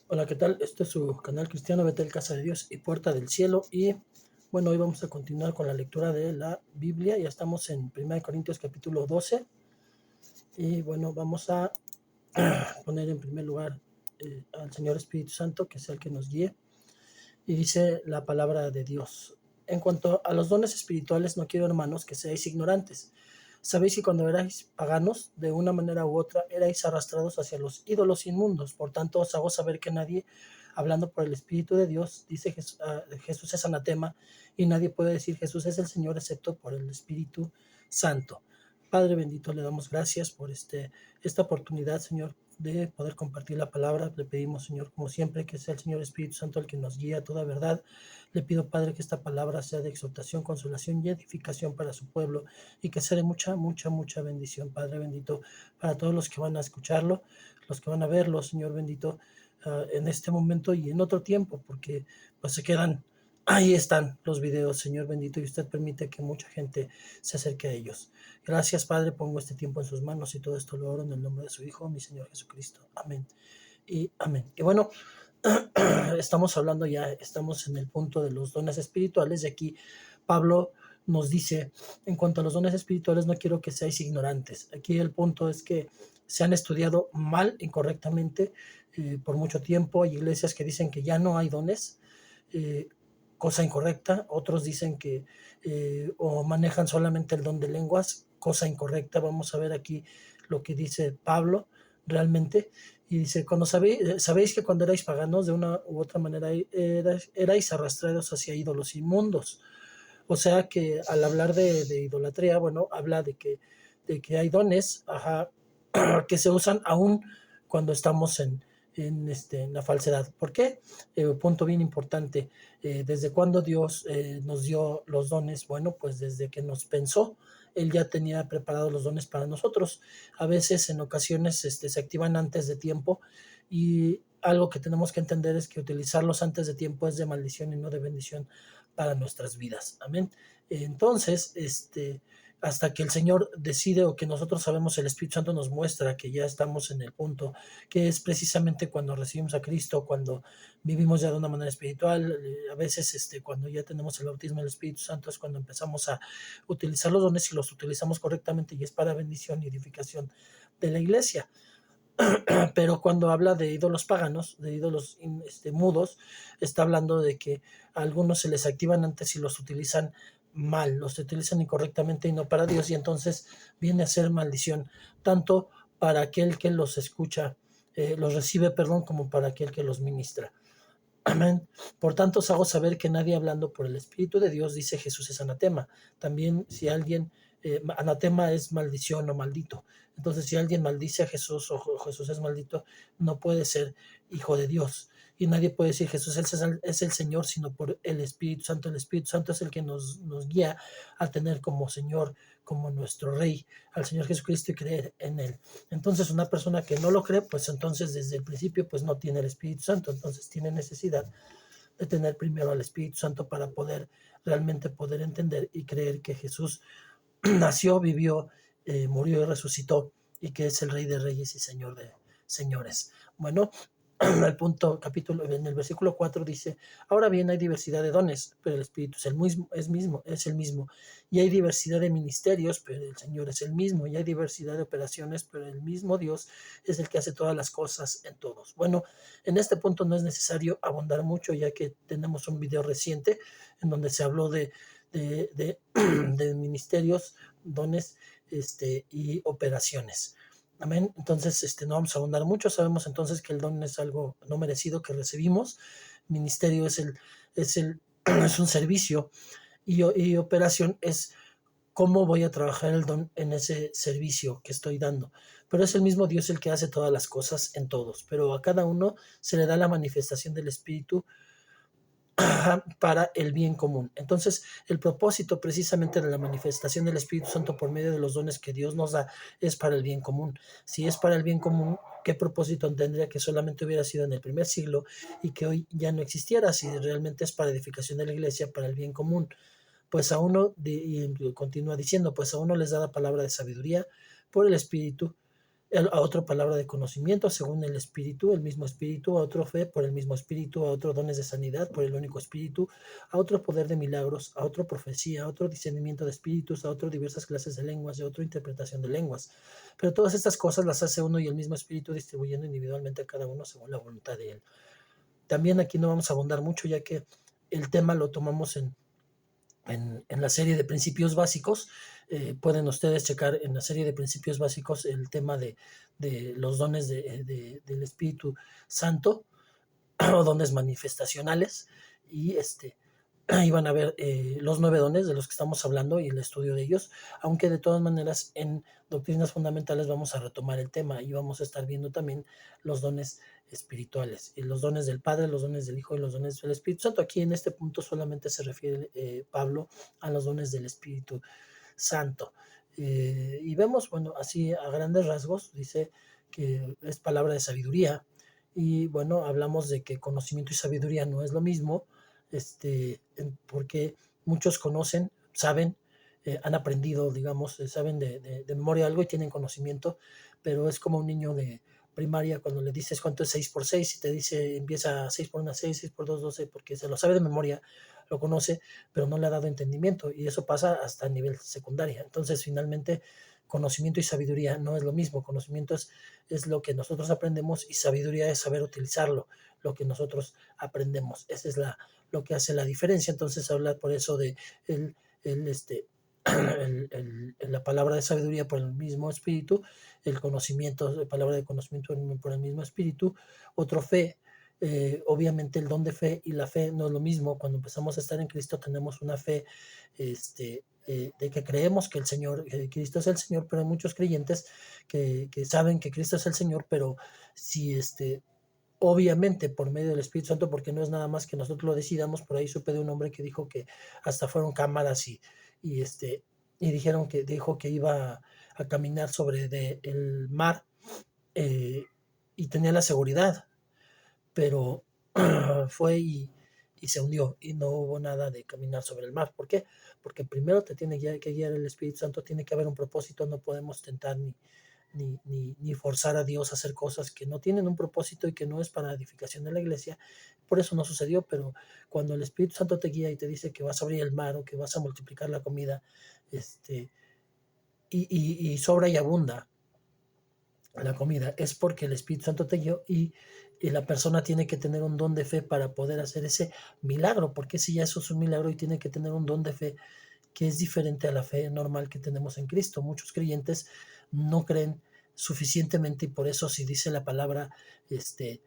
Hola, ¿qué tal? Este es su canal cristiano Betel Casa de Dios y Puerta del Cielo. Y bueno, hoy vamos a continuar con la lectura de la Biblia. Ya estamos en 1 Corintios capítulo 12. Y bueno, vamos a poner en primer lugar al Señor Espíritu Santo, que es el que nos guíe. Y dice la palabra de Dios: en cuanto a los dones espirituales, no quiero, hermanos, que seáis ignorantes. Sabéis que cuando erais paganos, de una manera u otra, erais arrastrados hacia los ídolos inmundos. Por tanto, os hago saber que nadie, hablando por el Espíritu de Dios, dice Jesús es anatema, y nadie puede decir Jesús es el Señor excepto por el Espíritu Santo. Padre bendito, le damos gracias por esta oportunidad, Señor, de poder compartir la palabra. Le pedimos, Señor, como siempre, que sea el Señor Espíritu Santo el que nos guíe a toda verdad. Le pido, Padre, que esta palabra sea de exhortación, consolación y edificación para su pueblo, y que sea de mucha, mucha, mucha bendición, Padre bendito, para todos los que van a escucharlo, los que van a verlo, Señor bendito, en este momento y en otro tiempo, porque pues se quedan. Ahí están los videos, Señor bendito, y usted permite que mucha gente se acerque a ellos. Gracias, Padre, pongo este tiempo en sus manos y todo esto lo oro en el nombre de su Hijo, mi Señor Jesucristo. Amén y amén. Y bueno, estamos en el punto de los dones espirituales, y aquí Pablo nos dice: en cuanto a los dones espirituales, no quiero que seáis ignorantes. Aquí el punto es que se han estudiado mal, incorrectamente, por mucho tiempo. Hay iglesias que dicen que ya no hay dones, eh, cosa incorrecta. Otros dicen que o manejan solamente el don de lenguas, cosa incorrecta. Vamos a ver aquí lo que dice Pablo realmente. Y dice: cuando sabéis que cuando erais paganos, de una u otra manera erais arrastrados hacia ídolos inmundos. O sea que al hablar de idolatría, bueno, habla de que hay dones, que se usan aún cuando estamos en la falsedad. ¿Por qué? Punto bien importante. ¿Desde cuándo Dios nos dio los dones? Bueno, pues desde que nos pensó. Él ya tenía preparados los dones para nosotros. A veces, en ocasiones, se activan antes de tiempo, y algo que tenemos que entender es que utilizarlos antes de tiempo es de maldición y no de bendición para nuestras vidas. Amén. Entonces, hasta que el Señor decide, o que nosotros sabemos, el Espíritu Santo nos muestra que ya estamos en el punto, que es precisamente cuando recibimos a Cristo, cuando vivimos ya de una manera espiritual. A veces, cuando ya tenemos el bautismo del Espíritu Santo, es cuando empezamos a utilizar los dones, y los utilizamos correctamente, y es para bendición y edificación de la iglesia. Pero cuando habla de ídolos paganos, de ídolos mudos, está hablando de que a algunos se les activan antes y los utilizan mal, los utilizan incorrectamente y no para Dios, y entonces viene a ser maldición, tanto para aquel que los escucha, los recibe, perdón, como para aquel que los ministra. Amén. Por tanto, os hago saber que nadie, hablando por el Espíritu de Dios, dice Jesús es anatema. También, si alguien, anatema es maldición o maldito. Entonces, si alguien maldice a Jesús, o Jesús es maldito, no puede ser hijo de Dios. Y nadie puede decir Jesús es el Señor, sino por el Espíritu Santo. El Espíritu Santo es el que nos guía a tener como Señor, como nuestro Rey, al Señor Jesucristo, y creer en Él. Entonces, una persona que no lo cree, pues entonces desde el principio pues no tiene el Espíritu Santo. Entonces tiene necesidad de tener primero al Espíritu Santo para poder realmente poder entender y creer que Jesús nació, vivió, murió y resucitó, y que es el Rey de Reyes y Señor de Señores. Bueno, al punto, capítulo, en el versículo 4 dice: ahora bien, hay diversidad de dones, pero el Espíritu es el mismo. Y hay diversidad de ministerios, pero el Señor es el mismo. Y hay diversidad de operaciones, pero el mismo Dios es el que hace todas las cosas en todos. Bueno, en este punto no es necesario abundar mucho, ya que tenemos un video reciente en donde se habló de ministerios, dones, y operaciones. Amén. Entonces, no vamos a abundar mucho. Sabemos entonces que el don es algo no merecido que recibimos. Ministerio es un servicio, y operación es cómo voy a trabajar el don en ese servicio que estoy dando. Pero es el mismo Dios el que hace todas las cosas en todos, pero a cada uno se le da la manifestación del Espíritu para el bien común. Entonces, el propósito precisamente de la manifestación del Espíritu Santo por medio de los dones que Dios nos da es para el bien común. Si es para el bien común, ¿qué propósito tendría que solamente hubiera sido en el primer siglo y que hoy ya no existiera? Si realmente es para edificación de la iglesia, para el bien común. Pues a uno, y continúa diciendo, pues a uno les da la palabra de sabiduría por el Espíritu, a otro palabra de conocimiento según el Espíritu, el mismo Espíritu, a otro fe por el mismo Espíritu, a otro dones de sanidad por el único Espíritu, a otro poder de milagros, a otro profecía, a otro discernimiento de espíritus, a otro diversas clases de lenguas y a otro interpretación de lenguas. Pero todas estas cosas las hace uno y el mismo Espíritu, distribuyendo individualmente a cada uno según la voluntad de él. También aquí no vamos a abundar mucho, ya que el tema lo tomamos en la serie de principios básicos. Pueden ustedes checar en la serie de principios básicos el tema de los dones del Espíritu Santo o dones manifestacionales, y ahí van a ver los 9 dones de los que estamos hablando y el estudio de ellos, aunque de todas maneras en doctrinas fundamentales vamos a retomar el tema y vamos a estar viendo también los dones espirituales, y los dones del Padre, los dones del Hijo y los dones del Espíritu Santo. Aquí en este punto solamente se refiere Pablo a los dones del Espíritu Santo. Y vemos, bueno, así a grandes rasgos, dice que es palabra de sabiduría, y bueno, hablamos de que conocimiento y sabiduría no es lo mismo, porque muchos conocen, saben, han aprendido, digamos, saben de memoria algo y tienen conocimiento, pero es como un niño de primaria cuando le dices cuánto es 6 por 6 y te dice, empieza 6 por 1, 6, 6 por 2, 12, porque se lo sabe de memoria, lo conoce, pero no le ha dado entendimiento, y eso pasa hasta el nivel secundaria. Entonces, finalmente, conocimiento y sabiduría no es lo mismo. Conocimiento es lo que nosotros aprendemos, y sabiduría es saber utilizarlo, lo que nosotros aprendemos. Esa es lo que hace la diferencia. Entonces, habla por eso de el, el, este, la palabra de sabiduría por el mismo espíritu, el conocimiento, la palabra de conocimiento por el mismo espíritu, otro fe. Obviamente el don de fe y la fe no es lo mismo. Cuando empezamos a estar en Cristo tenemos una fe de que creemos que el Señor, Cristo es el Señor, pero hay muchos creyentes que saben que Cristo es el Señor, pero si obviamente por medio del Espíritu Santo, porque no es nada más que nosotros lo decidamos. Por ahí supe de un hombre que dijo que hasta fueron cámaras y, y dijeron que dijo que iba a caminar sobre el mar, eh, y tenía la seguridad, pero fue y se hundió y no hubo nada de caminar sobre el mar. ¿Por qué? Porque primero te tiene que guiar el Espíritu Santo, tiene que haber un propósito. No podemos tentar ni forzar a Dios a hacer cosas que no tienen un propósito y que no es para edificación de la iglesia. Por eso no sucedió. Pero cuando el Espíritu Santo te guía y te dice que vas a abrir el mar o que vas a multiplicar la comida, y sobra y abunda la comida, es porque el Espíritu Santo te guió, y la persona tiene que tener un don de fe para poder hacer ese milagro, porque si ya eso es un milagro, y tiene que tener un don de fe que es diferente a la fe normal que tenemos en Cristo. Muchos creyentes no creen suficientemente, y por eso si dice la palabra que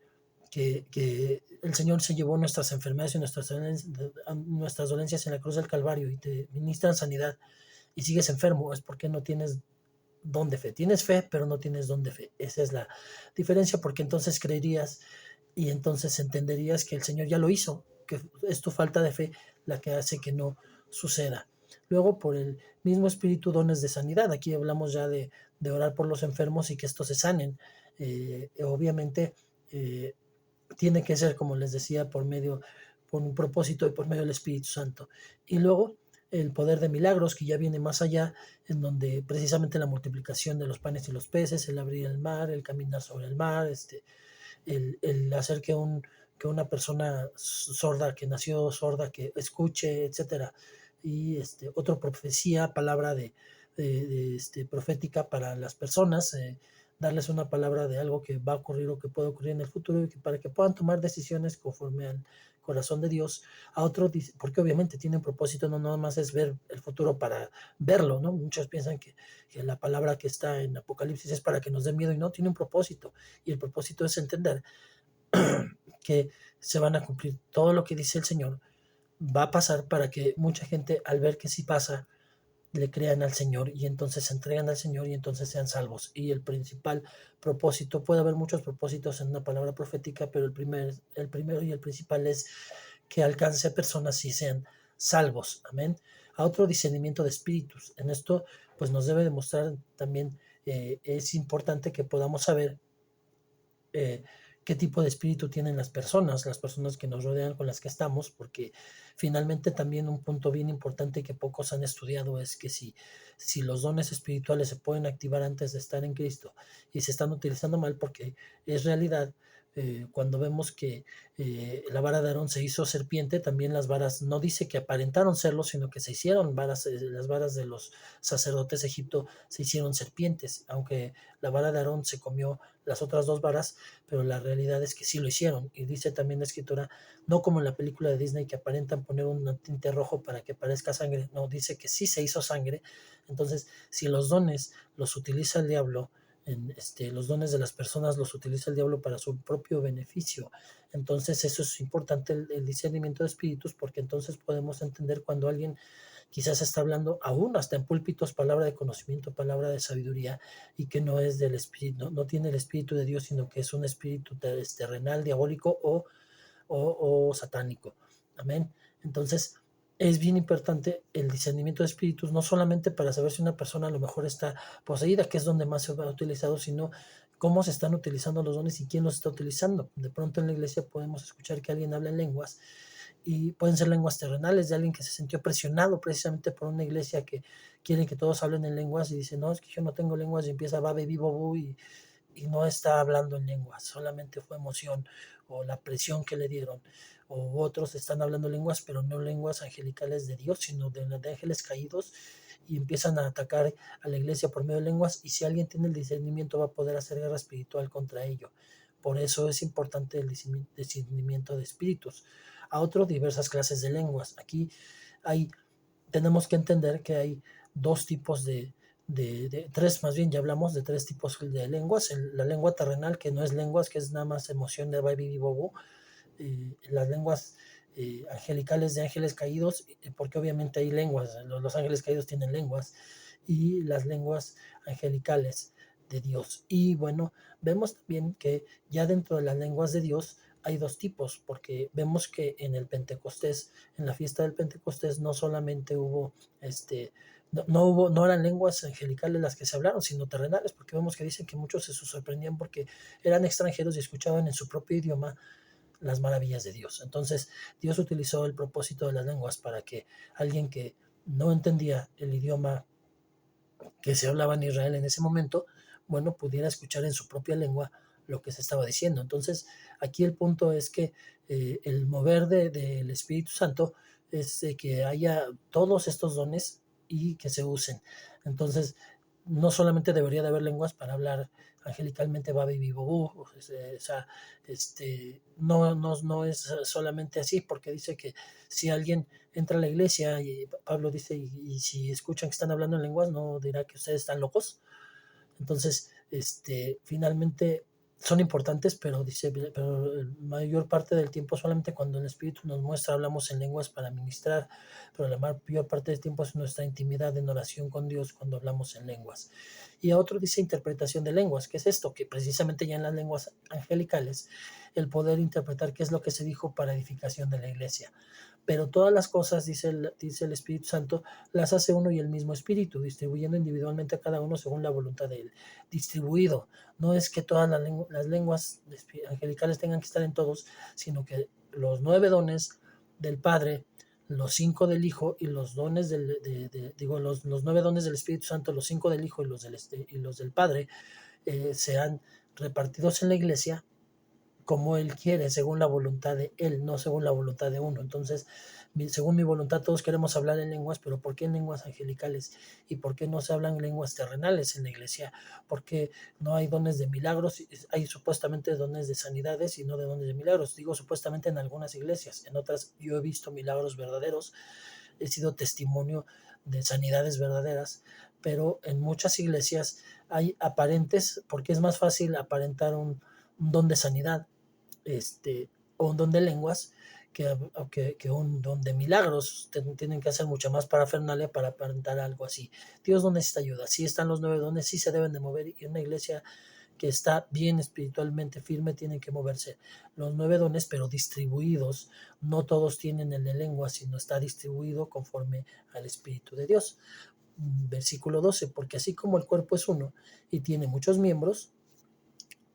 el Señor se llevó nuestras enfermedades y nuestras dolencias en la cruz del Calvario, y te ministran sanidad, y sigues enfermo, es porque no tienes don de fe. Tienes fe, pero no tienes don de fe. Esa es la diferencia, porque entonces creerías y entonces entenderías que el Señor ya lo hizo, que es tu falta de fe la que hace que no suceda. Luego, por el mismo espíritu, dones de sanidad. Aquí hablamos ya de orar por los enfermos y que estos se sanen. Obviamente, tiene que ser, como les decía, por un propósito y por medio del Espíritu Santo. Y luego, el poder de milagros, que ya viene más allá, en donde precisamente la multiplicación de los panes y los peces, el abrir el mar, el caminar sobre el mar, el hacer que una persona sorda, que nació sorda, que escuche, etcétera. Y otra profecía, palabra profética para las personas, darles una palabra de algo que va a ocurrir o que puede ocurrir en el futuro, y para que puedan tomar decisiones conforme al corazón de Dios. A otro, porque obviamente tienen propósito, no nada más es ver el futuro para verlo, ¿no? Muchos piensan que la palabra que está en Apocalipsis es para que nos dé miedo, y no, tiene un propósito, y el propósito es entender que se van a cumplir todo lo que dice el Señor. Va a pasar para que mucha gente, al ver que sí pasa, le crean al Señor, y entonces se entregan al Señor, y entonces sean salvos. Y el principal propósito, puede haber muchos propósitos en una palabra profética, pero el primero y el principal es que alcance personas y sean salvos. Amén. A otro, discernimiento de espíritus. En esto pues nos debe demostrar también, es importante que podamos saber qué tipo de espíritu tienen las personas que nos rodean, con las que estamos, porque finalmente también un punto bien importante que pocos han estudiado es que si los dones espirituales se pueden activar antes de estar en Cristo y se están utilizando mal, porque es realidad. Cuando vemos que la vara de Aarón se hizo serpiente, también las varas no dice que aparentaron serlo, sino que se hicieron varas, las varas de los sacerdotes de Egipto se hicieron serpientes, aunque la vara de Aarón se comió las otras dos varas, pero la realidad es que sí lo hicieron. Y dice también la escritura, no como en la película de Disney que aparentan poner un tinte rojo para que parezca sangre, no, dice que sí se hizo sangre. Entonces, si los dones los utiliza el diablo, los dones de las personas los utiliza el diablo para su propio beneficio. Entonces eso es importante, el discernimiento de espíritus, porque entonces podemos entender cuando alguien quizás está hablando aún hasta en púlpitos palabra de conocimiento, palabra de sabiduría, y que no es del espíritu, no tiene el espíritu de Dios, sino que es un espíritu terrenal, diabólico o satánico. Amén. Entonces, es bien importante el discernimiento de espíritus, no solamente para saber si una persona a lo mejor está poseída, que es donde más se ha utilizado, sino cómo se están utilizando los dones y quién los está utilizando. De pronto en la iglesia podemos escuchar que alguien habla en lenguas y pueden ser lenguas terrenales de alguien que se sintió presionado precisamente por una iglesia que quiere que todos hablen en lenguas y dice, no, es que yo no tengo lenguas y empieza va, baby, bobu y no está hablando en lenguas, solamente fue emoción o la presión que le dieron. O otros están hablando lenguas, pero no lenguas angelicales de Dios, sino de ángeles caídos, y empiezan a atacar a la iglesia por medio de lenguas, y si alguien tiene el discernimiento va a poder hacer guerra espiritual contra ello. Por eso es importante el discernimiento de espíritus. A otro, diversas clases de lenguas. Aquí tenemos que entender que hay dos tipos tres, más bien ya hablamos de tres tipos de lenguas. La lengua terrenal, que no es lenguas, que es nada más emoción de baby bobo. Las lenguas angelicales de ángeles caídos, porque obviamente hay lenguas, los ángeles caídos tienen lenguas, y las lenguas angelicales de Dios. Y bueno, vemos también que ya dentro de las lenguas de Dios hay dos tipos, porque vemos que en el Pentecostés, en la fiesta del Pentecostés, no solamente hubo no eran lenguas angelicales las que se hablaron, sino terrenales, porque vemos que dicen que muchos se sorprendían porque eran extranjeros y escuchaban en su propio idioma las maravillas de Dios. Entonces, Dios utilizó el propósito de las lenguas para que alguien que no entendía el idioma que se hablaba en Israel en ese momento, bueno, pudiera escuchar en su propia lengua lo que se estaba diciendo. Entonces, aquí el punto es que el mover del Espíritu Santo es que haya todos estos dones y que se usen. Entonces, no solamente debería de haber lenguas para hablar angelicalmente babi bibobú, o sea, no es solamente así, porque dice que si alguien entra a la iglesia y Pablo dice, y si escuchan que están hablando en lenguas, no dirá que ustedes están locos. Entonces, finalmente son importantes, pero dice, pero la mayor parte del tiempo solamente cuando el Espíritu nos muestra hablamos en lenguas para ministrar, pero la mayor parte del tiempo es nuestra intimidad en oración con Dios cuando hablamos en lenguas. Y a otro dice interpretación de lenguas, que es esto, que precisamente ya en las lenguas angelicales, el poder interpretar qué es lo que se dijo para edificación de la iglesia. Pero todas las cosas, dice el Espíritu Santo, las hace uno y el mismo Espíritu, distribuyendo individualmente a cada uno según la voluntad de él. Distribuido. No es que todas las lenguas angelicales tengan que estar en todos, sino que los 9 dones del Padre, los 5 del Hijo y los dones los 9 dones del Espíritu Santo, los 5 del Hijo y los del Padre, sean repartidos en la iglesia como Él quiere, según la voluntad de Él, no según la voluntad de uno. Entonces, según mi voluntad, todos queremos hablar en lenguas, pero ¿por qué en lenguas angelicales? ¿Y por qué no se hablan lenguas terrenales en la iglesia? ¿Por qué no hay dones de milagros? Hay supuestamente dones de sanidades y no de dones de milagros. Digo supuestamente en algunas iglesias, en otras yo he visto milagros verdaderos, he sido testimonio de sanidades verdaderas, pero en muchas iglesias hay aparentes, porque es más fácil aparentar un don de sanidad, o un don de lenguas que un don de milagros. Tienen que hacer mucha más parafernalia para aparentar algo así. Dios no necesita ayuda. Sí están los 9 dones, sí se deben de mover, y una iglesia que está bien espiritualmente firme tiene que moverse los 9 dones, pero distribuidos. No todos tienen el de lengua, sino está distribuido conforme al Espíritu de Dios. Versículo 12, porque así como el cuerpo es uno y tiene muchos miembros,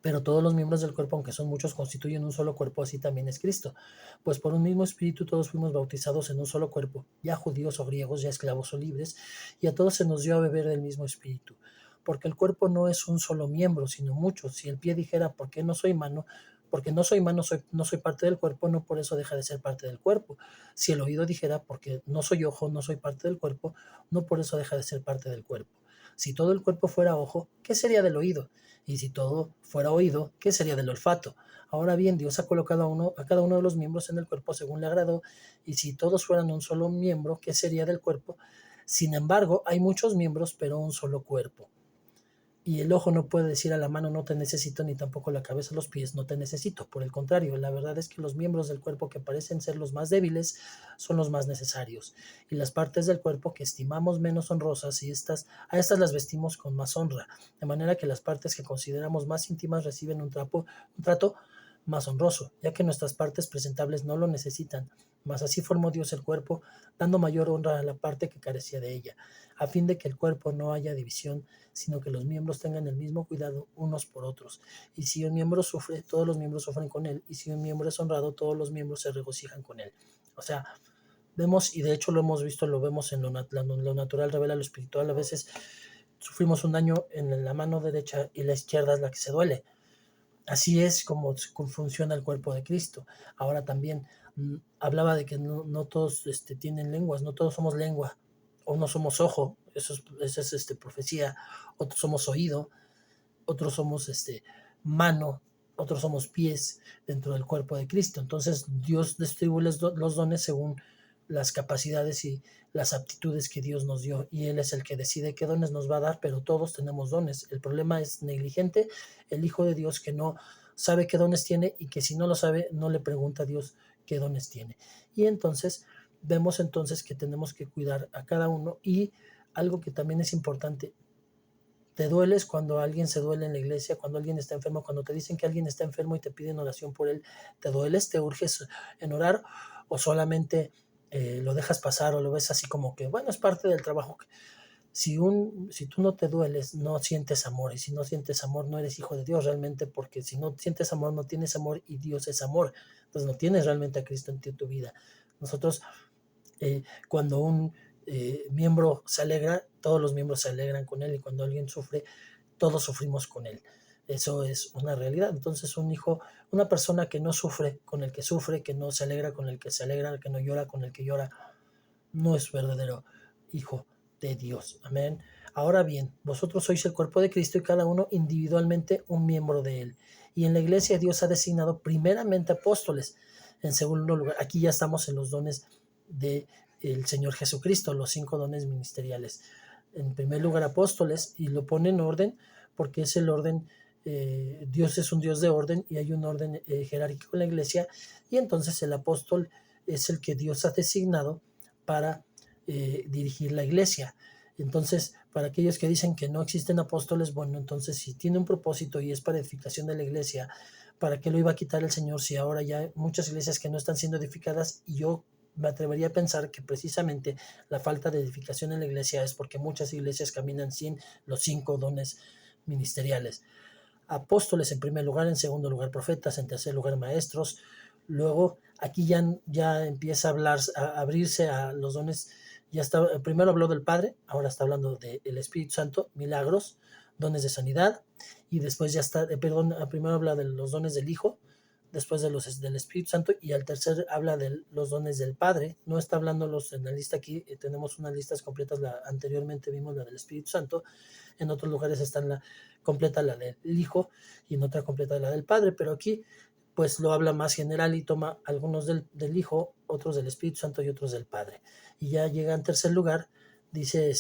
Pero todos los miembros del cuerpo, aunque son muchos, constituyen un solo cuerpo, así también es Cristo. Pues por un mismo espíritu todos fuimos bautizados en un solo cuerpo, ya judíos o griegos, ya esclavos o libres, y a todos se nos dio a beber del mismo espíritu. Porque el cuerpo no es un solo miembro, sino muchos. Si el pie dijera, ¿por qué no soy mano? Porque no soy mano, no soy parte del cuerpo, no por eso deja de ser parte del cuerpo. Si el oído dijera, porque no soy ojo, no soy parte del cuerpo, no por eso deja de ser parte del cuerpo. Si todo el cuerpo fuera ojo, ¿qué sería del oído? Y si todo fuera oído, ¿qué sería del olfato? Ahora bien, Dios ha colocado a cada uno de los miembros en el cuerpo según le agradó, y si todos fueran un solo miembro, ¿qué sería del cuerpo? Sin embargo, hay muchos miembros, pero un solo cuerpo. Y el ojo no puede decir a la mano no te necesito, ni tampoco la cabeza a los pies no te necesito. Por el contrario, la verdad es que los miembros del cuerpo que parecen ser los más débiles son los más necesarios. Y las partes del cuerpo que estimamos menos honrosas, a estas las vestimos con más honra. De manera que las partes que consideramos más íntimas reciben un trato más honroso, ya que nuestras partes presentables no lo necesitan. Mas así formó Dios el cuerpo, dando mayor honra a la parte que carecía de ella, a fin de que el cuerpo no haya división, sino que los miembros tengan el mismo cuidado unos por otros. Y si un miembro sufre, todos los miembros sufren con él, y si un miembro es honrado, todos los miembros se regocijan con él. O sea, vemos, y de hecho lo hemos visto, lo vemos en lo natural revela lo espiritual. A veces sufrimos un daño en la mano derecha y la izquierda es la que se duele. Así es como funciona el cuerpo de Cristo. Ahora también hablaba de que no todos tienen lenguas, no todos somos lengua, o no somos ojo, esa es profecía, otros somos oído, otros somos mano, otros somos pies dentro del cuerpo de Cristo. Entonces Dios distribuye los dones según las capacidades y las aptitudes que Dios nos dio, y Él es el que decide qué dones nos va a dar, pero todos tenemos dones. El problema es negligente el Hijo de Dios que no sabe qué dones tiene, y que si no lo sabe no le pregunta a Dios qué dones tiene. Y entonces vemos entonces que tenemos que cuidar a cada uno. Y algo que también es importante: te dueles cuando alguien se duele en la iglesia, cuando alguien está enfermo, cuando te dicen que alguien está enfermo y te piden oración por él. ¿Te dueles? ¿Te urges en orar? ¿O solamente lo dejas pasar, o lo ves así como que, bueno, es parte del trabajo? Si tú no te dueles, no sientes amor, y si no sientes amor, no eres hijo de Dios realmente, porque si no sientes amor, no tienes amor, y Dios es amor. Entonces no tienes realmente a Cristo en tu vida. Nosotros, cuando un miembro se alegra, todos los miembros se alegran con él, y cuando alguien sufre, todos sufrimos con él. Eso es una realidad. Entonces una persona que no sufre con el que sufre, que no se alegra con el que se alegra, que no llora con el que llora, no es verdadero hijo de Dios. Amén. Ahora bien, vosotros sois el cuerpo de Cristo, y cada uno individualmente un miembro de él. Y en la iglesia Dios ha designado primeramente apóstoles. En segundo lugar, aquí ya estamos en los dones del Señor Jesucristo, los 5 dones ministeriales. En primer lugar, apóstoles, y lo pone en orden porque es el orden. Dios es un Dios de orden, y hay un orden jerárquico en la iglesia, y entonces el apóstol es el que Dios ha designado para dirigir la iglesia. Entonces, para aquellos que dicen que no existen apóstoles, bueno, entonces si tiene un propósito y es para edificación de la iglesia, ¿para qué lo iba a quitar el Señor si ahora ya hay muchas iglesias que no están siendo edificadas? Y yo me atrevería a pensar que precisamente la falta de edificación en la iglesia es porque muchas iglesias caminan sin los 5 dones ministeriales. Apóstoles en primer lugar, en segundo lugar profetas, en tercer lugar maestros. Luego aquí ya empieza a abrirse a los dones. Ya está, primero habló del Padre, ahora está hablando del Espíritu Santo, milagros, dones de sanidad, y después ya está, primero habla de los dones del Hijo, después del Espíritu Santo, y al tercer habla de los dones del Padre. No está hablándolos en la lista aquí, tenemos unas listas completas, anteriormente vimos la del Espíritu Santo, en otros lugares está completa la del Hijo, y en otra completa la del Padre, pero aquí pues lo habla más general y toma algunos del Hijo, otros del Espíritu Santo y otros del Padre. Y ya llega en tercer lugar, dice,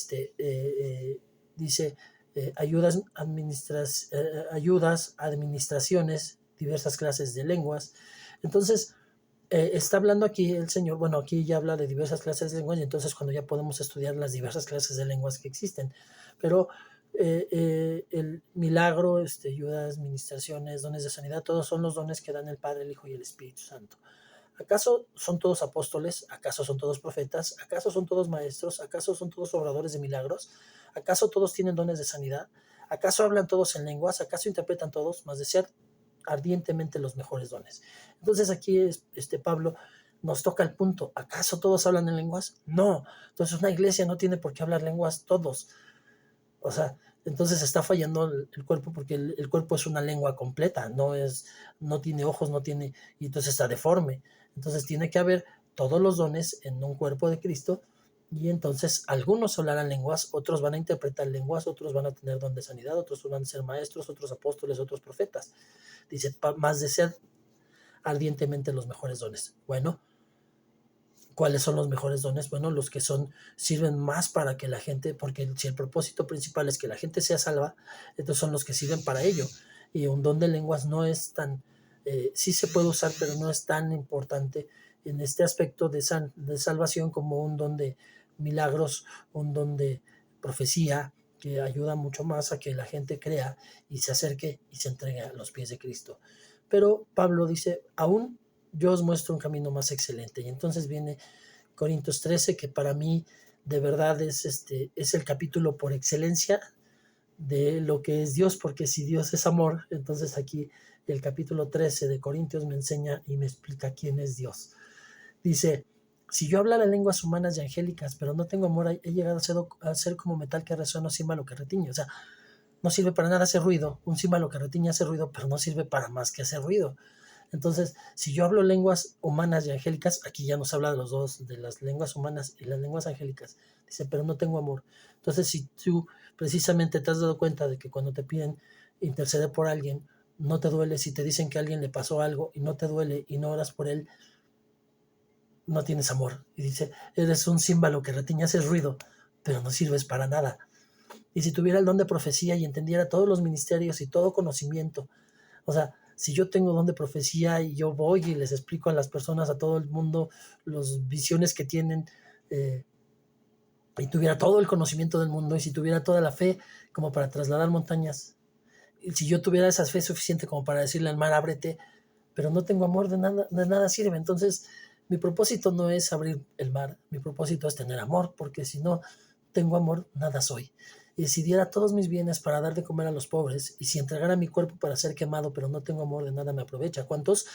ayudas, administraciones, diversas clases de lenguas. Entonces, está hablando aquí el Señor, bueno, aquí ya habla de diversas clases de lenguas, y entonces cuando ya podemos estudiar las diversas clases de lenguas que existen. Pero el milagro, ayudas, ministraciones, dones de sanidad, todos son los dones que dan el Padre, el Hijo y el Espíritu Santo. ¿Acaso son todos apóstoles? ¿Acaso son todos profetas? ¿Acaso son todos maestros? ¿Acaso son todos obradores de milagros? ¿Acaso todos tienen dones de sanidad? ¿Acaso hablan todos en lenguas? ¿Acaso interpretan todos? Mas ardientemente los mejores dones. Entonces aquí Pablo nos toca el punto. ¿Acaso todos hablan en lenguas? No. Entonces una iglesia no tiene por qué hablar lenguas todos. O sea, entonces está fallando el cuerpo, porque el cuerpo es una lengua completa, no tiene ojos, y entonces está deforme. Entonces tiene que haber todos los dones en un cuerpo de Cristo, y entonces algunos hablarán lenguas, otros van a interpretar lenguas, otros van a tener don de sanidad, otros van a ser maestros, otros apóstoles, otros profetas. Dice, más de ser ardientemente los mejores dones. Bueno, ¿cuáles son los mejores dones? Bueno, los que sirven más para que la gente, porque si el propósito principal es que la gente sea salva, entonces son los que sirven para ello. Y un don de lenguas no es tan, sí se puede usar, pero no es tan importante en este aspecto de salvación como un don de milagros, un don de profecía, que ayuda mucho más a que la gente crea y se acerque y se entregue a los pies de Cristo. Pero Pablo dice, aún yo os muestro un camino más excelente. Y entonces viene Corintios 13, que para mí de verdad es el capítulo por excelencia de lo que es Dios, porque si Dios es amor, entonces aquí el capítulo 13 de Corintios me enseña y me explica quién es Dios. Dice, si yo hablara lenguas humanas y angélicas, pero no tengo amor, he llegado a ser como metal que resuena, címbalo que retiñe. O sea, no sirve para nada hacer ruido. Un címbalo que retiñe hace ruido, pero no sirve para más que hacer ruido. Entonces, si yo hablo lenguas humanas y angélicas, aquí ya nos habla de los dos, de las lenguas humanas y las lenguas angélicas. Dice, pero no tengo amor. Entonces, si tú precisamente te has dado cuenta de que cuando te piden interceder por alguien, no te duele, si te dicen que a alguien le pasó algo y no te duele y no oras por él, no tienes amor. Y dice, eres un címbalo que retiñe, haces ruido, pero no sirves para nada. Y si tuviera el don de profecía y entendiera todos los ministerios y todo conocimiento, o sea, si yo tengo don de profecía y yo voy y les explico a las personas, a todo el mundo, las visiones que tienen, y tuviera todo el conocimiento del mundo, y si tuviera toda la fe como para trasladar montañas, y si yo tuviera esa fe suficiente como para decirle al mar, ábrete, pero no tengo amor, de nada sirve. Entonces, mi propósito no es abrir el mar, mi propósito es tener amor, porque si no tengo amor, nada soy. Y si diera todos mis bienes para dar de comer a los pobres, y si entregara mi cuerpo para ser quemado, pero no tengo amor, de nada me aprovecha. ¿Cuántas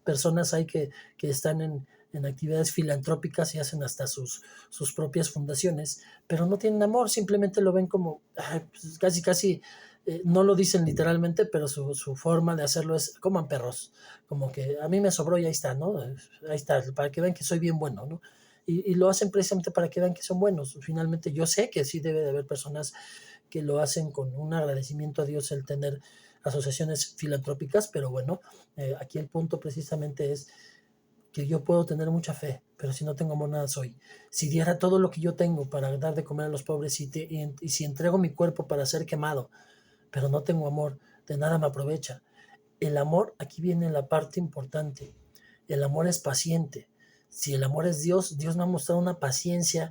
personas hay que están en actividades filantrópicas y hacen hasta sus propias fundaciones, pero no tienen amor, simplemente lo ven como pues casi, no lo dicen literalmente, pero su forma de hacerlo es coman perros, como que a mí me sobró y ahí está, ¿no? Ahí está, para que vean que soy bien bueno, ¿no? Y lo hacen precisamente para que vean que son buenos. Finalmente yo sé que sí debe de haber personas que lo hacen con un agradecimiento a Dios el tener asociaciones filantrópicas, pero bueno, aquí el punto precisamente es que yo puedo tener mucha fe, pero si no tengo amor, nada soy. Si diera todo lo que yo tengo para dar de comer a los pobres y si entrego mi cuerpo para ser quemado, pero no tengo amor, de nada me aprovecha. El amor, aquí viene la parte importante. El amor es paciente. Si el amor es Dios, Dios me ha mostrado una paciencia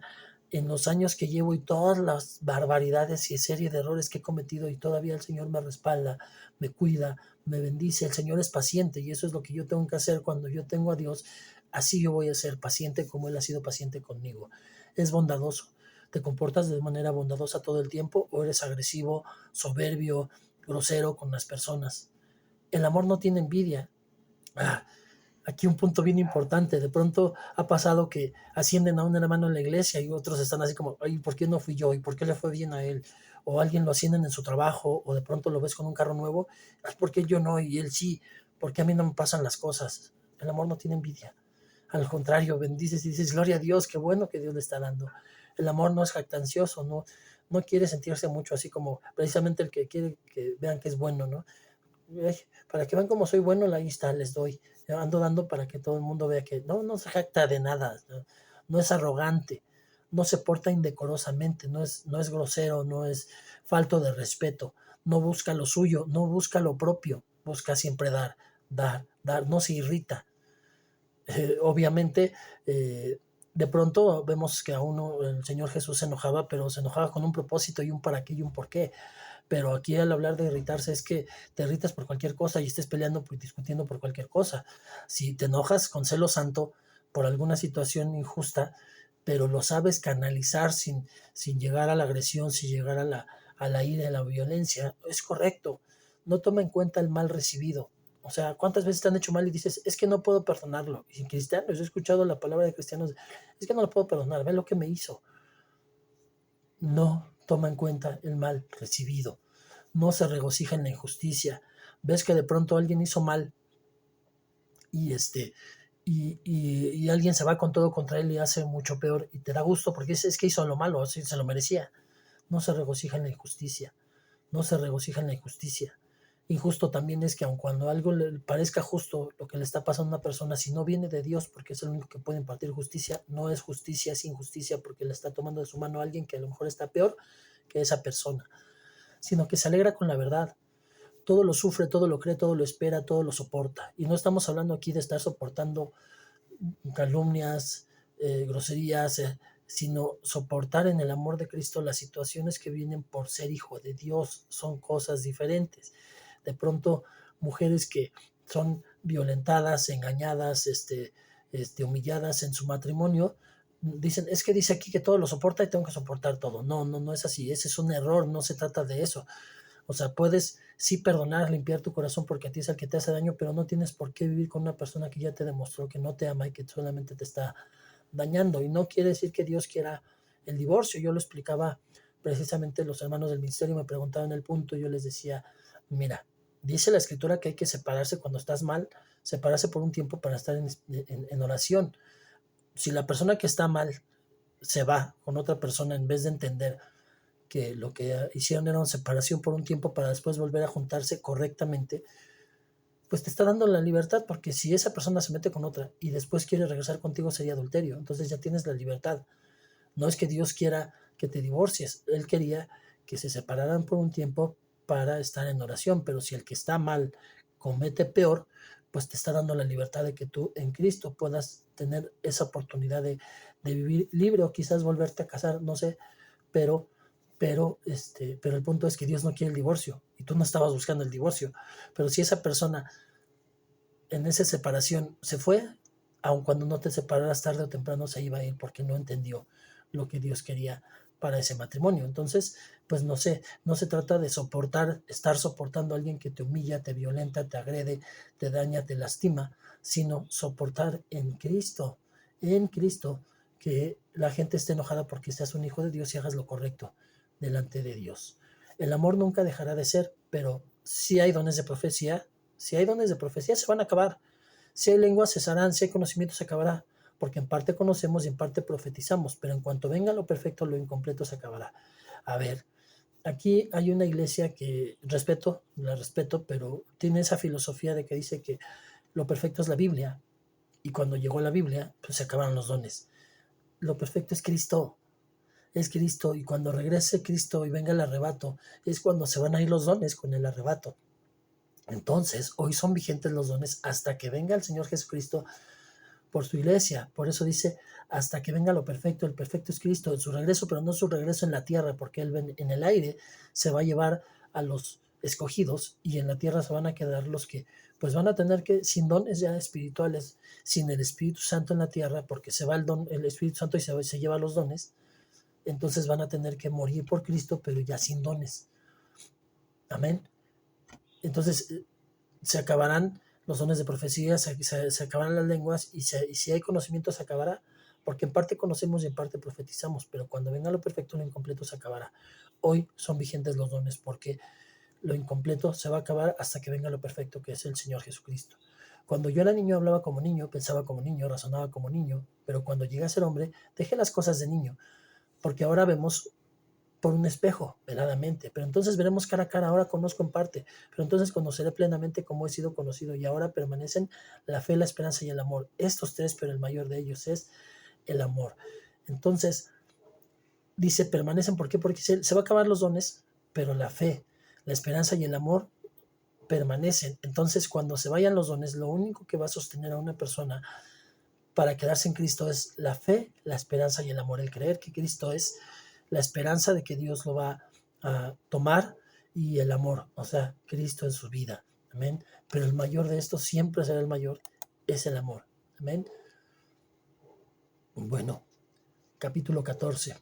en los años que llevo y todas las barbaridades y serie de errores que he cometido, y todavía el Señor me respalda, me cuida, me bendice. El Señor es paciente, y eso es lo que yo tengo que hacer cuando yo tengo a Dios. Así yo voy a ser paciente como Él ha sido paciente conmigo. Es bondadoso. ¿Te comportas de manera bondadosa todo el tiempo o eres agresivo, soberbio, grosero con las personas? El amor no tiene envidia. Ah, aquí un punto bien importante. De pronto ha pasado que ascienden a un hermano en la iglesia y otros están así como, ay, ¿por qué no fui yo? ¿Y por qué le fue bien a él? O alguien lo ascienden en su trabajo, o de pronto lo ves con un carro nuevo. Ay, ¿por qué yo no? Y él sí. ¿Por qué a mí no me pasan las cosas? El amor no tiene envidia. Al contrario, bendices y dices, gloria a Dios, qué bueno que Dios le está dando. El amor no es jactancioso, no quiere sentirse mucho, así como precisamente el que quiere que vean que es bueno, ¿no? Para que vean cómo soy bueno, ahí está, les doy. Ando dando para que todo el mundo vea que no se jacta de nada, no es arrogante, no se porta indecorosamente, no es grosero, no es falto de respeto, no busca lo suyo, no busca lo propio, busca siempre dar, no se irrita. Obviamente, de pronto vemos que a uno el Señor Jesús se enojaba, pero se enojaba con un propósito y un para qué y un por qué. Pero aquí al hablar de irritarse es que te irritas por cualquier cosa y estés peleando y discutiendo por cualquier cosa. Si te enojas con celo santo por alguna situación injusta, pero lo sabes canalizar sin llegar a la agresión, sin llegar a la ira, a la violencia, es correcto. No toma en cuenta el mal recibido. O sea, ¿cuántas veces te han hecho mal y dices, es que no puedo perdonarlo? Y en cristianos, he escuchado la palabra de cristianos, es que no lo puedo perdonar, ve lo que me hizo. No toma en cuenta el mal recibido, no se regocija en la injusticia. Ves que de pronto alguien hizo mal y y alguien se va con todo contra él y hace mucho peor y te da gusto porque es que hizo lo malo, así se lo merecía. No se regocija en la injusticia, no se regocija en la injusticia. Injusto también es que aun cuando algo le parezca justo lo que le está pasando a una persona, si no viene de Dios, porque es el único que puede impartir justicia, no es justicia, es injusticia porque le está tomando de su mano a alguien que a lo mejor está peor que esa persona, sino que se alegra con la verdad. Todo lo sufre, todo lo cree, todo lo espera, todo lo soporta. Y no estamos hablando aquí de estar soportando calumnias, groserías, sino soportar en el amor de Cristo las situaciones que vienen por ser hijo de Dios. Son cosas diferentes. De pronto, mujeres que son violentadas, engañadas, humilladas en su matrimonio, dicen, es que dice aquí que todo lo soporta y tengo que soportar todo. No, no, no es así. Ese es un error, no se trata de eso. O sea, puedes sí perdonar, limpiar tu corazón porque a ti es el que te hace daño, pero no tienes por qué vivir con una persona que ya te demostró que no te ama y que solamente te está dañando. Y no quiere decir que Dios quiera el divorcio. Yo lo explicaba precisamente, los hermanos del ministerio me preguntaban el punto y yo les decía, mira, dice la escritura que hay que separarse cuando estás mal, separarse por un tiempo para estar en oración. Si la persona que está mal se va con otra persona en vez de entender que lo que hicieron era una separación por un tiempo para después volver a juntarse correctamente, pues te está dando la libertad, porque si esa persona se mete con otra y después quiere regresar contigo sería adulterio, entonces ya tienes la libertad. No es que Dios quiera que te divorcies, Él quería que se separaran por un tiempo para estar en oración, pero si el que está mal comete peor, pues te está dando la libertad de que tú en Cristo puedas tener esa oportunidad de vivir libre o quizás volverte a casar, no sé, pero pero el punto es que Dios no quiere el divorcio y tú no estabas buscando el divorcio. Pero si esa persona en esa separación se fue, aun cuando no te separaras tarde o temprano se iba a ir porque no entendió lo que Dios quería para ese matrimonio. Entonces, pues no sé, no se trata de estar soportando a alguien que te humilla, te violenta, te agrede, te daña, te lastima, sino soportar en Cristo, que la gente esté enojada porque seas un hijo de Dios y hagas lo correcto delante de Dios. El amor nunca dejará de ser, pero si hay dones de profecía, si hay dones de profecía se van a acabar. Si hay lenguas cesarán, si hay conocimiento se acabará, porque en parte conocemos y en parte profetizamos, pero en cuanto venga lo perfecto, lo incompleto se acabará. A ver, aquí hay una iglesia que la respeto, pero tiene esa filosofía de que dice que lo perfecto es la Biblia, y cuando llegó la Biblia, pues se acabaron los dones. Lo perfecto es Cristo, y cuando regrese Cristo y venga el arrebato, es cuando se van a ir los dones con el arrebato. Entonces, hoy son vigentes los dones hasta que venga el Señor Jesucristo por su iglesia. Por eso dice, hasta que venga lo perfecto. El perfecto es Cristo en su regreso, pero no su regreso en la tierra, porque Él en el aire se va a llevar a los escogidos y en la tierra se van a quedar los que pues van a tener que, sin dones ya espirituales, sin el Espíritu Santo en la tierra, porque se va el Espíritu Santo y se lleva los dones, entonces van a tener que morir por Cristo, pero ya sin dones. Amén. Entonces, se acabarán los dones de profecía, se acabarán las lenguas y si hay conocimiento se acabará, porque en parte conocemos y en parte profetizamos, pero cuando venga lo perfecto, lo incompleto se acabará. Hoy son vigentes los dones porque lo incompleto se va a acabar hasta que venga lo perfecto, que es el Señor Jesucristo. Cuando yo era niño hablaba como niño, pensaba como niño, razonaba como niño, pero cuando llegué a ser hombre, dejé las cosas de niño, porque ahora vemos por un espejo, veladamente, pero entonces veremos cara a cara, ahora conozco en parte, pero entonces conoceré plenamente como he sido conocido, y ahora permanecen la fe, la esperanza y el amor. Estos tres, pero el mayor de ellos es el amor. Entonces, dice, permanecen, ¿por qué? Porque se va a acabar los dones, pero la fe, la esperanza y el amor permanecen. Entonces, cuando se vayan los dones, lo único que va a sostener a una persona para quedarse en Cristo es la fe, la esperanza y el amor, el creer que Cristo es, la esperanza de que Dios lo va a tomar y el amor, o sea, Cristo en su vida. Amén. Pero el mayor de estos siempre será el mayor, es el amor. Amén. Bueno, capítulo 14.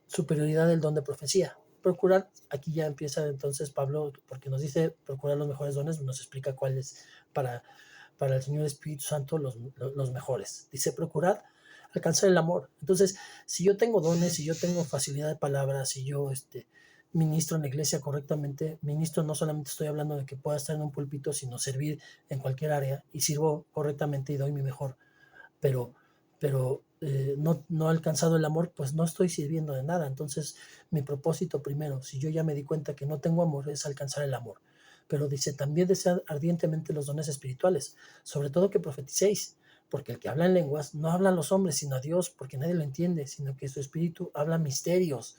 Superioridad del don de profecía. procurar, aquí ya empieza entonces Pablo, porque nos dice procurar los mejores dones, nos explica cuáles para el Señor Espíritu Santo los mejores. Dice procurar alcanzar el amor. Entonces, si yo tengo dones, si yo tengo facilidad de palabras, si yo ministro en la iglesia correctamente, ministro no solamente estoy hablando de que pueda estar en un púlpito, sino servir en cualquier área y sirvo correctamente y doy mi mejor, pero no he alcanzado el amor, pues no estoy sirviendo de nada. Entonces, mi propósito primero, si yo ya me di cuenta que no tengo amor, es alcanzar el amor. Pero dice, también desead ardientemente los dones espirituales, sobre todo que profeticéis, porque el que habla en lenguas no habla a los hombres, sino a Dios, porque nadie lo entiende, sino que su espíritu habla misterios.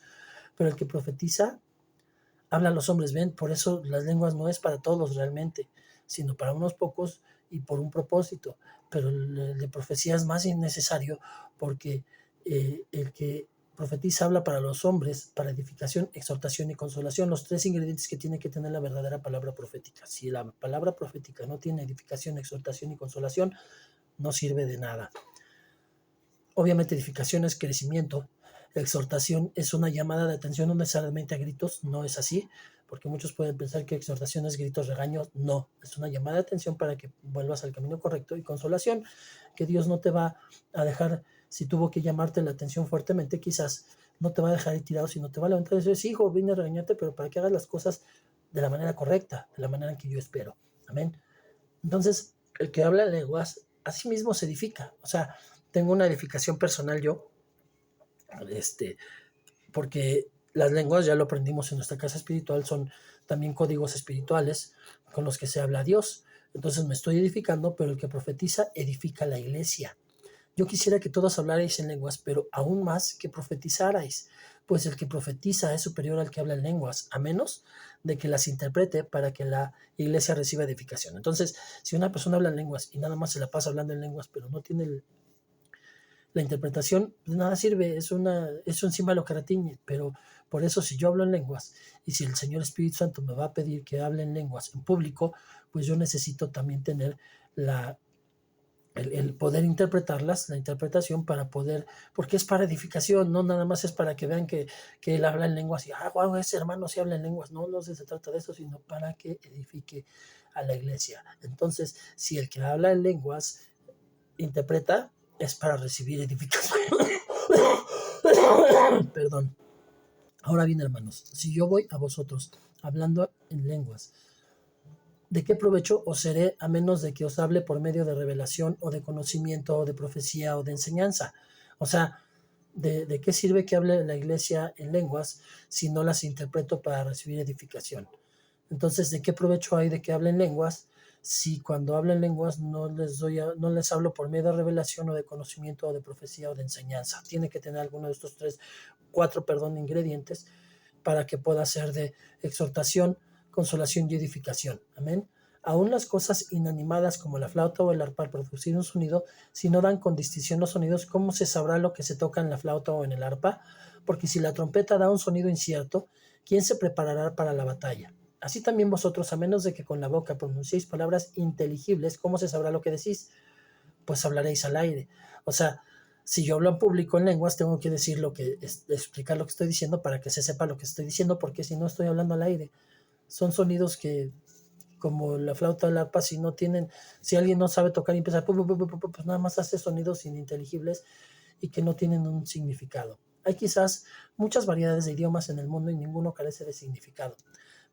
Pero el que profetiza habla a los hombres. Ven, por eso las lenguas no es para todos realmente, sino para unos pocos y por un propósito. Pero el de profecía es más innecesario porque el que profetiza habla para los hombres, para edificación, exhortación y consolación, los tres ingredientes que tiene que tener la verdadera palabra profética. Si la palabra profética no tiene edificación, exhortación y consolación, no sirve de nada. Obviamente edificación es crecimiento, exhortación es una llamada de atención, no necesariamente a gritos, no es así, porque muchos pueden pensar que exhortación es gritos, regaños, no, es una llamada de atención para que vuelvas al camino correcto. Y consolación, que Dios no te va a dejar, si tuvo que llamarte la atención fuertemente, quizás no te va a dejar ahí tirado, sino te va a levantar y decir, sí, hijo, vine a regañarte, pero para que hagas las cosas de la manera correcta, de la manera en que yo espero. Amén. Entonces, el que habla en lenguas, a sí mismo se edifica. O sea, tengo una edificación personal yo, porque las lenguas, ya lo aprendimos en nuestra casa espiritual, son también códigos espirituales con los que se habla a Dios. Entonces me estoy edificando, pero el que profetiza edifica la iglesia. Yo quisiera que todos hablarais en lenguas, pero aún más que profetizarais, pues el que profetiza es superior al que habla en lenguas, a menos de que las interprete para que la iglesia reciba edificación. Entonces, si una persona habla en lenguas y nada más se la pasa hablando en lenguas, pero no tiene la interpretación, de nada sirve, es un símbolo que retiñe. Pero por eso, si yo hablo en lenguas y si el Señor Espíritu Santo me va a pedir que hable en lenguas en público, pues yo necesito también tener el poder interpretarlas, la interpretación para poder, porque es para edificación, no nada más es para que vean que él habla en lenguas y, wow, ese hermano sí habla en lenguas. No, no se trata de eso, sino para que edifique a la iglesia. Entonces, si el que habla en lenguas interpreta, es para recibir edificación. Perdón. Ahora bien, hermanos, si yo voy a vosotros hablando en lenguas, ¿de qué provecho os seré a menos de que os hable por medio de revelación o de conocimiento o de profecía o de enseñanza? O sea, ¿de qué sirve que hable la iglesia en lenguas si no las interpreto para recibir edificación? Entonces, ¿de qué provecho hay de que hablen lenguas si cuando hablen lenguas no les hablo por medio de revelación o de conocimiento o de profecía o de enseñanza? Tiene que tener alguno de estos cuatro ingredientes para que pueda ser de exhortación, consolación y edificación. Amén. Aún las cosas inanimadas como la flauta o el arpa al producir un sonido, si no dan con distinción los sonidos, ¿cómo se sabrá lo que se toca en la flauta o en el arpa? Porque si la trompeta da un sonido incierto, ¿quién se preparará para la batalla? Así también vosotros, a menos de que con la boca pronunciéis palabras inteligibles, ¿cómo se sabrá lo que decís? Pues hablaréis al aire. O sea, si yo hablo en público en lenguas, tengo que decir explicar lo que estoy diciendo para que se sepa lo que estoy diciendo, porque si no estoy hablando al aire. Son sonidos que, como la flauta o el arpa, si alguien no sabe tocar y empieza, pues nada más hace sonidos ininteligibles y que no tienen un significado. Hay quizás muchas variedades de idiomas en el mundo y ninguno carece de significado.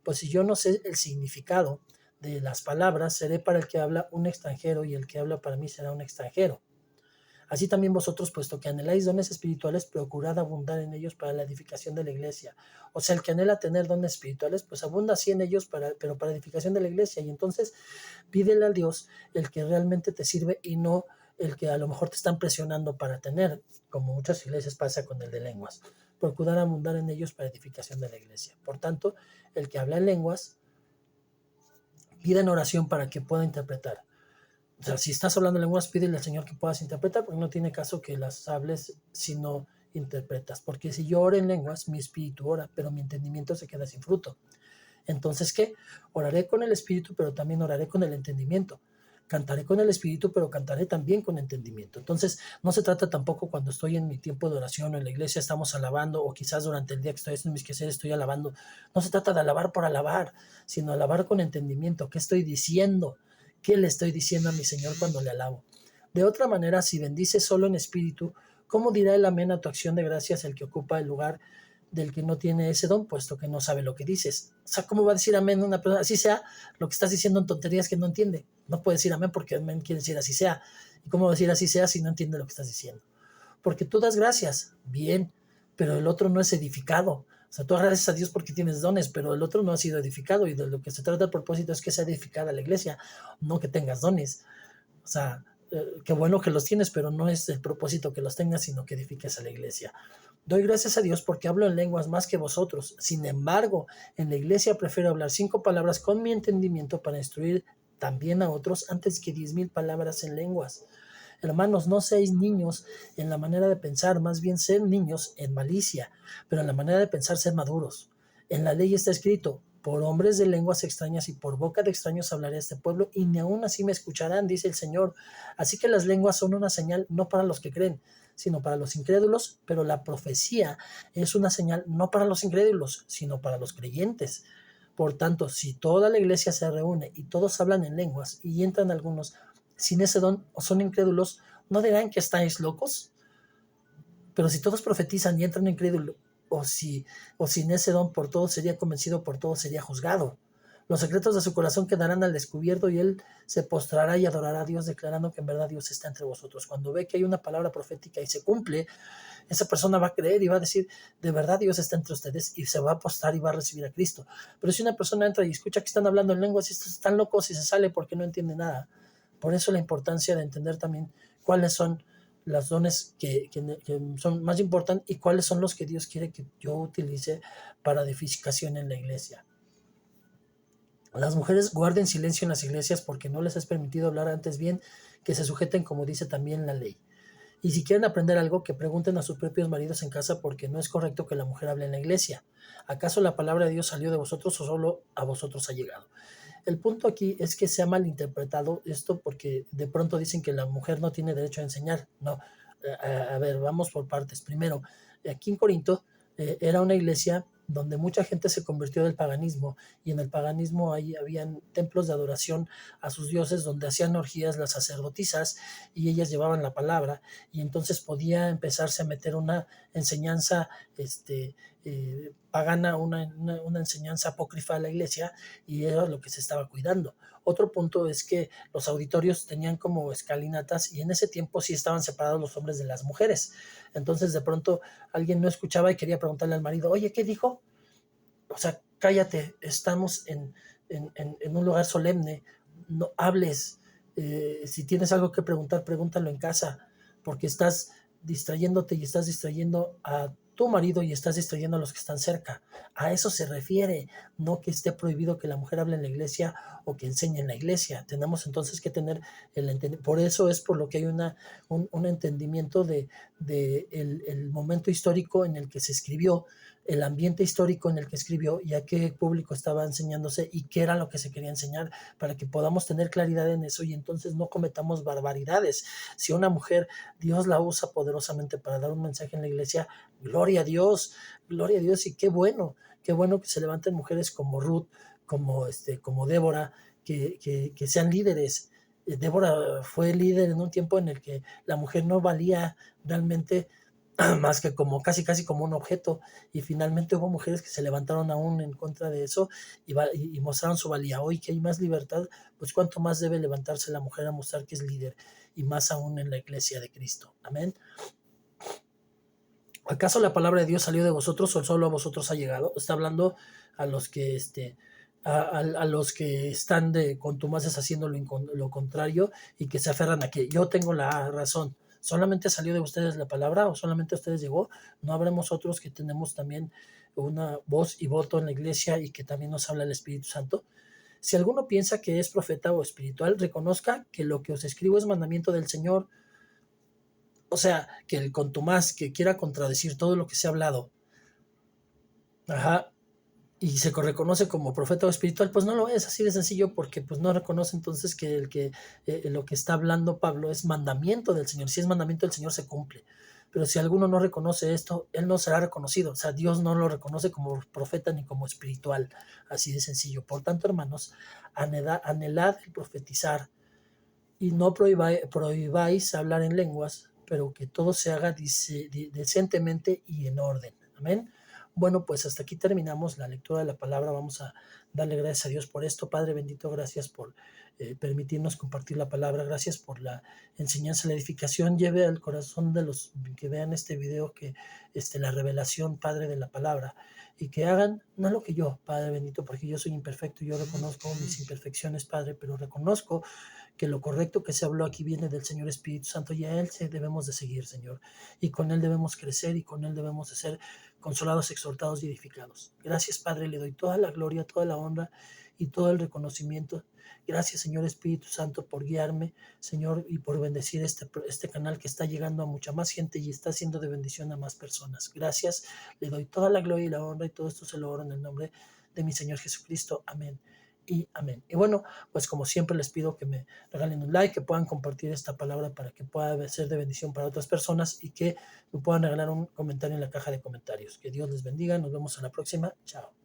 Pues si yo no sé el significado de las palabras, seré para el que habla un extranjero y el que habla para mí será un extranjero. Así también vosotros, puesto que anheláis dones espirituales, procurad abundar en ellos para la edificación de la iglesia. O sea, el que anhela tener dones espirituales, pues abunda así en ellos, pero para edificación de la iglesia. Y entonces pídele a Dios el que realmente te sirve y no el que a lo mejor te están presionando para tener, como muchas iglesias pasa con el de lenguas. Procurar abundar en ellos para edificación de la iglesia. Por tanto, el que habla en lenguas, pide en oración para que pueda interpretar. O sea, si estás hablando lenguas, pídele al Señor que puedas interpretar, porque no tiene caso que las hables si no interpretas. Porque si yo oro en lenguas, mi espíritu ora, pero mi entendimiento se queda sin fruto. Entonces, ¿qué? Oraré con el espíritu, pero también oraré con el entendimiento. cantaré con el Espíritu, pero cantaré también con entendimiento. Entonces, no se trata tampoco cuando estoy en mi tiempo de oración o en la iglesia estamos alabando, o quizás durante el día que estoy haciendo mis quehaceres estoy alabando. No se trata de alabar por alabar, sino alabar con entendimiento. ¿Qué estoy diciendo? ¿Qué le estoy diciendo a mi Señor cuando le alabo? De otra manera, si bendices solo en espíritu, ¿cómo dirá el amén a tu acción de gracias el que ocupa el lugar del que no tiene ese don, puesto que no sabe lo que dices? O sea, ¿cómo va a decir amén una persona? Así sea, lo que estás diciendo en tonterías que no entiende. No puede decir amén porque amén quiere decir así sea. ¿Y cómo va a decir así sea si no entiende lo que estás diciendo? Porque tú das gracias, bien, pero el otro no es edificado. O sea, tú agradeces a Dios porque tienes dones, pero el otro no ha sido edificado, y de lo que se trata el propósito es que sea edificada la iglesia, no que tengas dones. O sea, qué bueno que los tienes, pero no es el propósito que los tengas, sino que edifiques a la iglesia. Doy gracias a Dios porque hablo en lenguas más que vosotros. Sin embargo, en la iglesia prefiero hablar 5 palabras con mi entendimiento para instruir también a otros antes que 10,000 palabras en lenguas. Hermanos, no seáis niños en la manera de pensar, más bien ser niños en malicia, pero en la manera de pensar ser maduros. En la ley está escrito: por hombres de lenguas extrañas y por boca de extraños hablaré a este pueblo, y ni aun así me escucharán, dice el Señor. Así que las lenguas son una señal no para los que creen, sino para los incrédulos, pero la profecía es una señal no para los incrédulos, sino para los creyentes. Por tanto, si toda la iglesia se reúne y todos hablan en lenguas y entran algunos sin ese don o son incrédulos, ¿no dirán que estáis locos? Pero si todos profetizan y entran incrédulos, o sin ese don, por todo sería convencido, por todo sería juzgado. Los secretos de su corazón quedarán al descubierto y él se postrará y adorará a Dios, declarando que en verdad Dios está entre vosotros. Cuando ve que hay una palabra profética y se cumple, esa persona va a creer y va a decir: de verdad Dios está entre ustedes, y se va a postrar y va a recibir a Cristo. Pero si una persona entra y escucha que están hablando en lenguas y estos están locos y se sale porque no entiende nada. Por eso la importancia de entender también cuáles son los dones que son más importantes y cuáles son los que Dios quiere que yo utilice para edificación en la iglesia. Las mujeres guarden silencio en las iglesias porque no les es permitido hablar, antes bien que se sujeten, como dice también la ley. Y si quieren aprender algo, que pregunten a sus propios maridos en casa, porque no es correcto que la mujer hable en la iglesia. ¿Acaso la palabra de Dios salió de vosotros o solo a vosotros ha llegado? El punto aquí es que se ha malinterpretado esto, porque de pronto dicen que la mujer no tiene derecho a enseñar. No, a ver, vamos por partes. Primero, aquí en Corinto era una iglesia donde mucha gente se convirtió del paganismo, y en el paganismo ahí habían templos de adoración a sus dioses donde hacían orgías las sacerdotisas, y ellas llevaban la palabra, y entonces podía empezarse a meter una enseñanza pagana, una enseñanza apócrifa a la iglesia, y era lo que se estaba cuidando. Otro punto es que los auditorios tenían como escalinatas, y en ese tiempo sí estaban separados los hombres de las mujeres. Entonces de pronto alguien no escuchaba y quería preguntarle al marido: oye, ¿qué dijo? O sea, cállate, estamos en un lugar solemne, no hables. Si tienes algo que preguntar, pregúntalo en casa, porque estás distrayéndote y estás distrayendo a tu marido y estás distrayendo a los que están cerca. A eso se refiere, no que esté prohibido que la mujer hable en la iglesia o que enseñe en la iglesia. Tenemos entonces que tener el entendimiento. Por eso es por lo que hay un entendimiento de el momento histórico en el que se escribió, el ambiente histórico en el que escribió, y a qué público estaba enseñándose y qué era lo que se quería enseñar, para que podamos tener claridad en eso y entonces no cometamos barbaridades. Si una mujer Dios la usa poderosamente para dar un mensaje en la iglesia, gloria a Dios, y qué bueno que se levanten mujeres como Ruth, como Débora, que sean líderes. Débora fue líder en un tiempo en el que la mujer no valía realmente más que como casi como un objeto, y finalmente hubo mujeres que se levantaron aún en contra de eso y mostraron su valía. Hoy que hay más libertad, pues cuánto más debe levantarse la mujer a mostrar que es líder, y más aún en la iglesia de Cristo. Amén. ¿Acaso la palabra de Dios salió de vosotros o solo a vosotros ha llegado? Está hablando a los que a los que están de contumaces haciendo lo contrario, y que se aferran a que yo tengo la razón. ¿Solamente salió de ustedes la palabra o solamente a ustedes llegó? ¿No habremos otros que tenemos también una voz y voto en la iglesia y que también nos habla el Espíritu Santo? Si alguno piensa que es profeta o espiritual, reconozca que lo que os escribo es mandamiento del Señor. O sea, que el contumaz que quiera contradecir todo lo que se ha hablado, ajá, y se reconoce como profeta o espiritual, pues no lo es, así de sencillo, porque pues no reconoce entonces que lo que está hablando Pablo es mandamiento del Señor. Si es mandamiento del Señor, se cumple. Pero si alguno no reconoce esto, él no será reconocido. O sea, Dios no lo reconoce como profeta ni como espiritual, así de sencillo. Por tanto, hermanos, anhelad el profetizar y no prohibáis hablar en lenguas, pero que todo se haga decentemente y en orden. Amén. Bueno, pues hasta aquí terminamos la lectura de la palabra. Vamos a darle gracias a Dios por esto. Padre bendito, gracias por permitirnos compartir la palabra. Gracias por la enseñanza, la edificación. Lleve al corazón de los que vean este video que la revelación, Padre, de la palabra. Y que hagan, no lo que yo, Padre bendito, porque yo soy imperfecto, yo reconozco mis imperfecciones, Padre, pero reconozco que lo correcto que se habló aquí viene del Señor Espíritu Santo y a Él debemos de seguir, Señor. Y con Él debemos crecer y con Él debemos de ser consolados, exhortados y edificados. Gracias, Padre, le doy toda la gloria, toda la honra y todo el reconocimiento. Gracias, Señor Espíritu Santo, por guiarme, Señor, y por bendecir este canal que está llegando a mucha más gente y está siendo de bendición a más personas. Gracias, le doy toda la gloria y la honra y todo esto se lo oro en el nombre de mi Señor Jesucristo. Amén y amén. Y bueno, pues como siempre les pido que me regalen un like, que puedan compartir esta palabra para que pueda ser de bendición para otras personas y que me puedan regalar un comentario en la caja de comentarios. Que Dios les bendiga, nos vemos en la próxima, chao.